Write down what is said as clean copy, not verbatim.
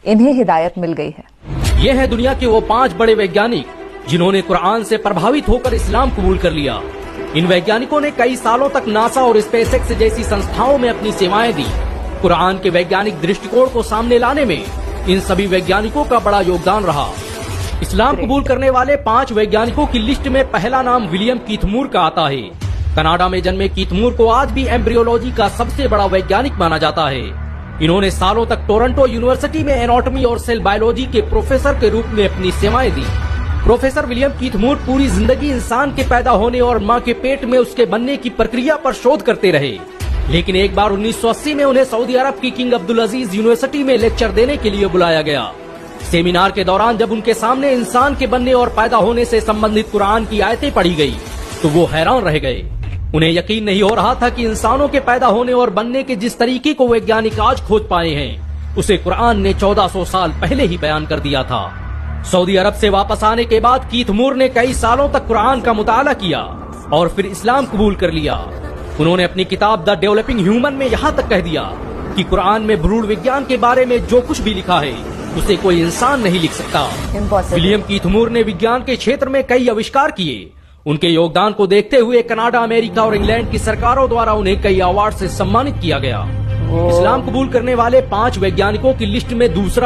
इन्हें हिदायत मिल गई है। ये है दुनिया के वो 5 बड़े वैज्ञानिक जिन्होंने कुरान से प्रभावित होकर इस्लाम कबूल कर लिया। इन वैज्ञानिकों ने कई सालों तक नासा और स्पेसएक्स जैसी संस्थाओं में अपनी सेवाएं दी। कुरान के वैज्ञानिक दृष्टिकोण को सामने लाने में इन सभी वैज्ञानिकों का बड़ा योगदान रहा। इस्लाम कबूल करने वाले 5 वैज्ञानिकों की लिस्ट में पहला नाम विलियम कीथ मूर का आता है। कनाडा में जन्मे कीथ मूर को आज भी एम्ब्रियोलॉजी का सबसे बड़ा वैज्ञानिक माना जाता है। इन्होंने सालों तक टोरंटो यूनिवर्सिटी में एनाटॉमी और सेल बायोलॉजी के प्रोफेसर के रूप में अपनी सेवाएं दी। प्रोफेसर विलियम कीथ मूर पूरी जिंदगी इंसान के पैदा होने और मां के पेट में उसके बनने की प्रक्रिया पर शोध करते रहे। लेकिन एक बार 1980 में उन्हें सऊदी अरब की किंग अब्दुल अजीज यूनिवर्सिटी में लेक्चर देने के लिए बुलाया गया। सेमिनार के दौरान जब उनके सामने इंसान के बनने और पैदा होने से संबंधित कुरान की आयतें पढ़ी गई तो वो हैरान रह गए। उन्हें यकीन नहीं हो रहा था कि इंसानों के पैदा होने और बनने के जिस तरीके को वैज्ञानिक आज खोज पाए हैं उसे कुरान ने 1400 साल पहले ही बयान कर दिया था। सऊदी अरब से वापस आने के बाद कीथ मूर ने कई सालों तक कुरान का मुताला किया और फिर इस्लाम कबूल कर लिया। उन्होंने अपनी किताब द डेवलपिंग ह्यूमन में यहाँ तक कह दिया कि कुरान में भ्रूण विज्ञान के बारे में जो कुछ भी लिखा है उसे कोई इंसान नहीं लिख सकता। विलियम कीथ मूर ने विज्ञान के क्षेत्र में कई आविष्कार किए। उनके योगदान को देखते हुए कनाडा, अमेरिका और इंग्लैंड की सरकारों द्वारा उन्हें कई अवार्ड से सम्मानित किया गया। इस्लाम कबूल करने वाले 5 वैज्ञानिकों की लिस्ट में दूसरा